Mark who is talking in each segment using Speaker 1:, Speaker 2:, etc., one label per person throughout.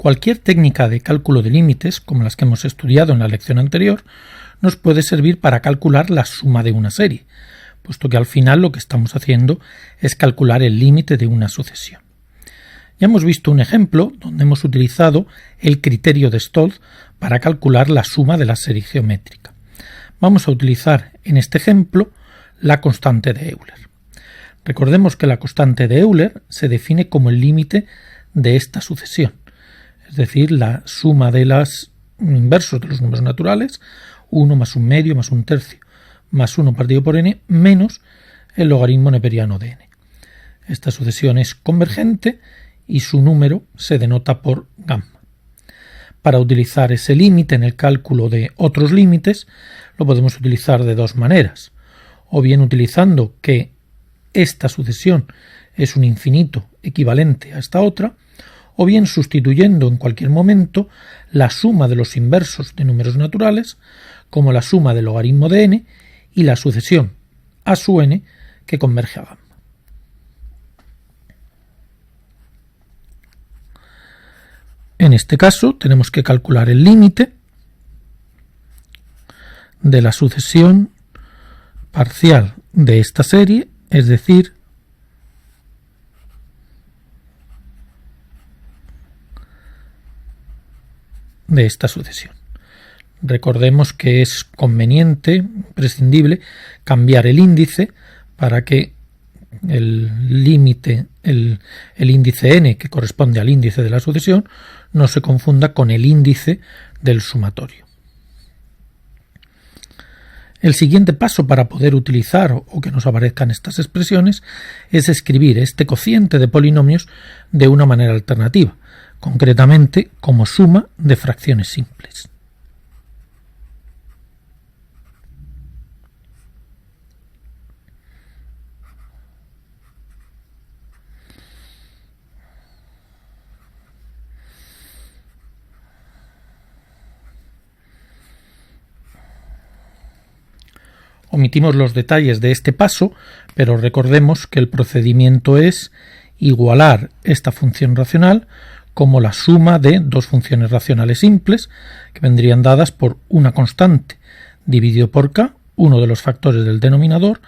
Speaker 1: Cualquier técnica de cálculo de límites, como las que hemos estudiado en la lección anterior, nos puede servir para calcular la suma de una serie, puesto que al final lo que estamos haciendo es calcular el límite de una sucesión. Ya hemos visto un ejemplo donde hemos utilizado el criterio de Stolz para calcular la suma de la serie geométrica. Vamos a utilizar en este ejemplo la constante de Euler. Recordemos que la constante de Euler se define como el límite de esta sucesión, es decir, la suma de los inversos de los números naturales, 1 más 1 medio más 1 tercio más 1 partido por n menos el logaritmo neperiano de n. Esta sucesión es convergente y su número se denota por gamma. Para utilizar ese límite en el cálculo de otros límites lo podemos utilizar de dos maneras, o bien utilizando que esta sucesión es un infinito equivalente a esta otra, o bien sustituyendo en cualquier momento la suma de los inversos de números naturales como la suma del logaritmo de n y la sucesión a su n que converge a gamma. En este caso tenemos que calcular el límite de la sucesión parcial de esta serie, es decir, de esta sucesión. Recordemos que es conveniente, imprescindible, cambiar el índice para que el límite, el índice n, que corresponde al índice de la sucesión, no se confunda con el índice del sumatorio. El siguiente paso para poder utilizar o que nos aparezcan estas expresiones es escribir este cociente de polinomios de una manera alternativa, concretamente como suma de fracciones simples. Omitimos los detalles de este paso, pero recordemos que el procedimiento es igualar esta función racional como la suma de dos funciones racionales simples, que vendrían dadas por una constante dividido por k, uno de los factores del denominador,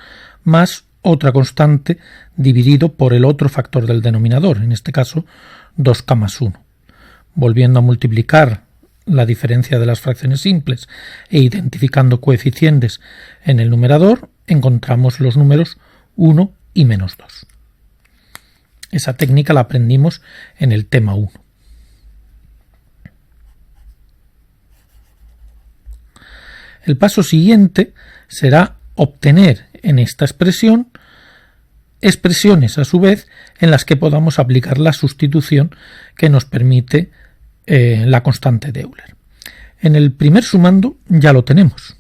Speaker 1: más otra constante dividido por el otro factor del denominador, en este caso 2k más 1. Volviendo a multiplicar la diferencia de las fracciones simples e identificando coeficientes en el numerador, encontramos los números 1 y menos 2. Esa técnica la aprendimos en el tema 1. El paso siguiente será obtener en esta expresión expresiones a su vez en las que podamos aplicar la sustitución que nos permite la constante de Euler. En el primer sumando ya lo tenemos.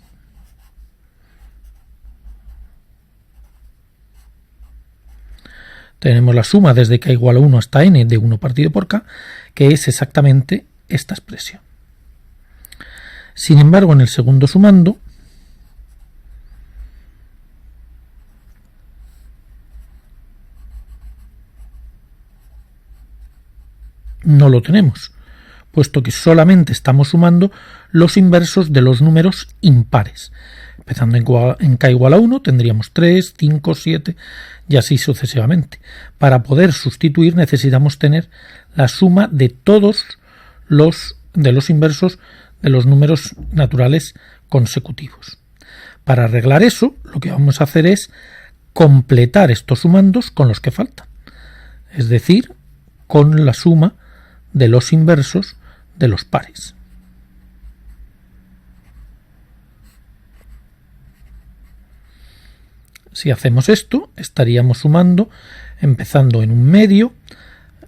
Speaker 1: Tenemos la suma desde k igual a 1 hasta n de 1 partido por k, que es exactamente esta expresión. Sin embargo, en el segundo sumando no lo tenemos, puesto que solamente estamos sumando los inversos de los números impares. Empezando en k igual a 1 tendríamos 3, 5, 7 y así sucesivamente. Para poder sustituir necesitamos tener la suma de todos los inversos de los números naturales consecutivos. Para arreglar eso, lo que vamos a hacer es completar estos sumandos con los que faltan, es decir, con la suma de los inversos de los pares. Si hacemos esto, estaríamos sumando, empezando en un medio,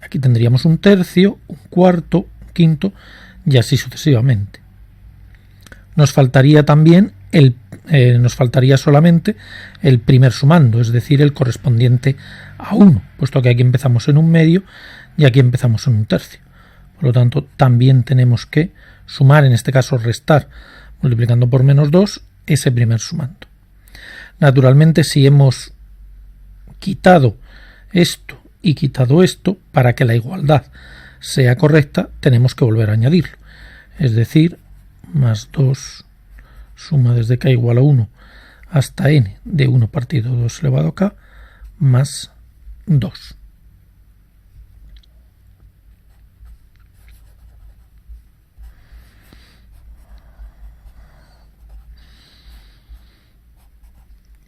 Speaker 1: aquí tendríamos un tercio, un cuarto, un quinto, y así sucesivamente. Nos faltaría solamente el primer sumando, es decir, el correspondiente a 1, puesto que aquí empezamos en un medio y aquí empezamos en un tercio. Por lo tanto, también tenemos que sumar, en este caso restar, multiplicando por menos 2, ese primer sumando. Naturalmente, si hemos quitado esto y quitado esto, para que la igualdad sea correcta, tenemos que volver a añadirlo. Es decir, más 2 suma desde k igual a 1 hasta n de 1 partido 2 elevado a k más 2.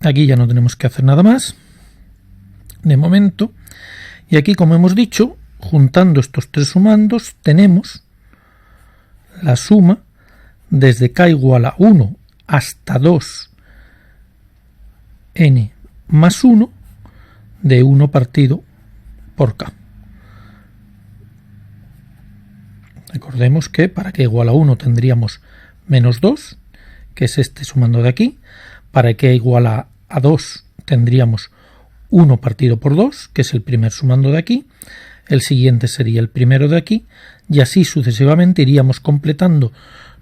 Speaker 1: Aquí ya no tenemos que hacer nada más de momento. Y aquí, como hemos dicho, juntando estos tres sumandos tenemos la suma desde k igual a 1 hasta 2 n más 1 de 1 partido por k. Recordemos que para k igual a 1 tendríamos menos 2, que es este sumando de aquí. Para k igual a 2 tendríamos 1 partido por 2, que es el primer sumando de aquí. El siguiente sería el primero de aquí, y así sucesivamente iríamos completando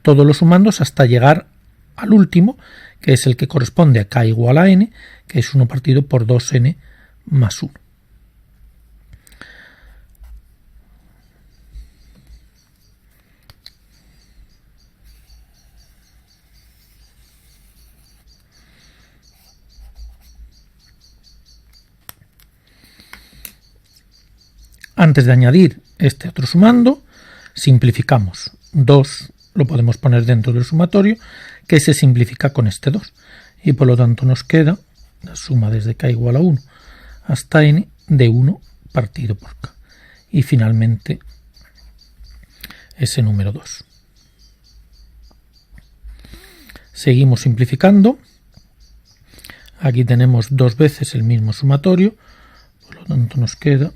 Speaker 1: todos los sumandos hasta llegar al último, que es el que corresponde a k igual a n, que es 1 partido por 2n más 1. Antes de añadir este otro sumando, simplificamos. 2 lo podemos poner dentro del sumatorio, que se simplifica con este 2. Y por lo tanto nos queda la suma desde k igual a 1 hasta n de 1 partido por k. Y finalmente ese número 2. Seguimos simplificando. Aquí tenemos dos veces el mismo sumatorio, por lo tanto nos queda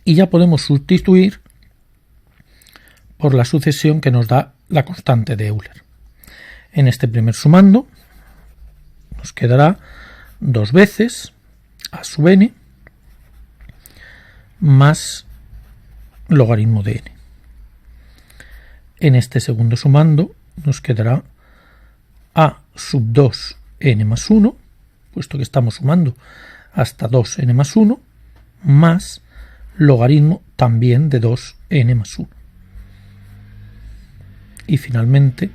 Speaker 1: y ya podemos sustituir por la sucesión que nos da la constante de Euler. En este primer sumando nos quedará dos veces a sub n más logaritmo de n. En este segundo sumando nos quedará a sub 2 n más 1, puesto que estamos sumando hasta 2n más 1, más logaritmo también de 2n más 1. Y finalmente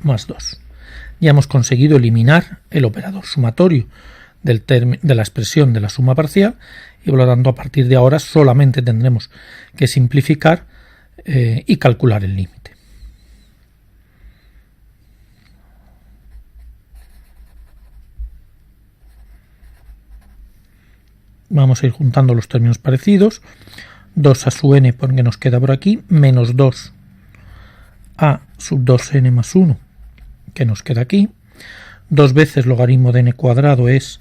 Speaker 1: más 2. Ya hemos conseguido eliminar el operador sumatorio de la expresión de la suma parcial y por lo tanto a partir de ahora solamente tendremos que simplificar y calcular el límite. Vamos a ir juntando los términos parecidos. 2 a sub n porque nos queda por aquí, menos 2 a sub 2n más 1 que nos queda aquí. 2 veces logaritmo de n cuadrado es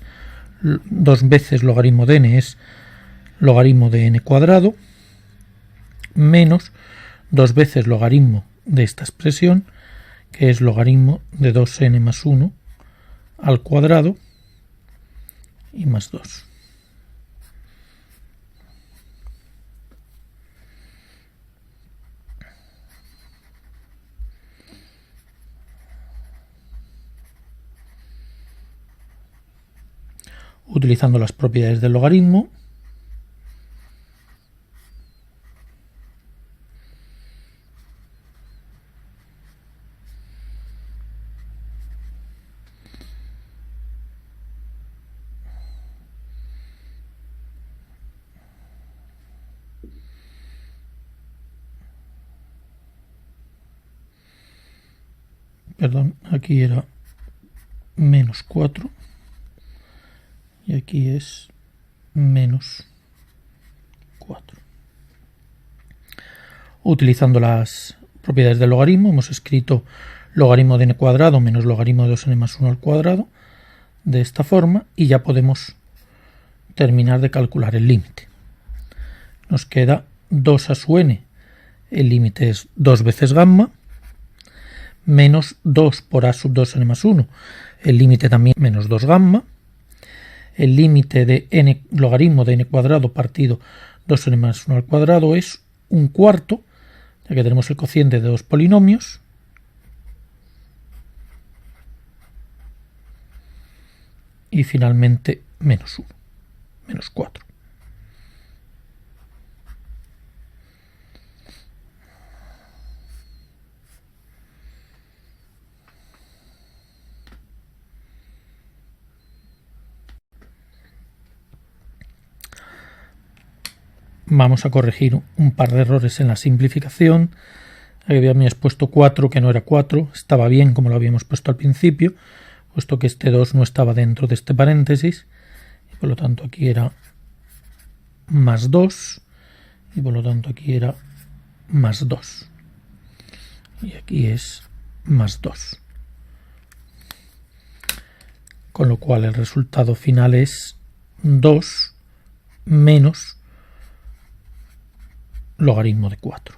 Speaker 1: 2 veces logaritmo de n es logaritmo de n cuadrado, menos 2 veces logaritmo de esta expresión, que es logaritmo de 2n más 1 al cuadrado y más 2. Utilizando las propiedades del logaritmo, perdón, aquí era menos 4 y aquí es menos 4. Utilizando las propiedades del logaritmo hemos escrito logaritmo de n cuadrado menos logaritmo de 2n más 1 al cuadrado de esta forma y ya podemos terminar de calcular el límite. Nos queda 2 a sub n, el límite es 2 veces gamma, menos 2 por a sub 2n más 1, el límite también menos 2 gamma, el límite de n logaritmo de n cuadrado partido 2n más 1 al cuadrado es 1/4, ya que tenemos el cociente de dos polinomios. Y finalmente menos 1, menos 4. Vamos a corregir un par de errores en la simplificación. Aquí habíamos puesto 4 que no era 4, estaba bien como lo habíamos puesto al principio, puesto que este 2 no estaba dentro de este paréntesis, y por lo tanto aquí era más 2, y por lo tanto aquí era más 2. Y aquí es más 2. Con lo cual el resultado final es 2 menos logaritmo de 4.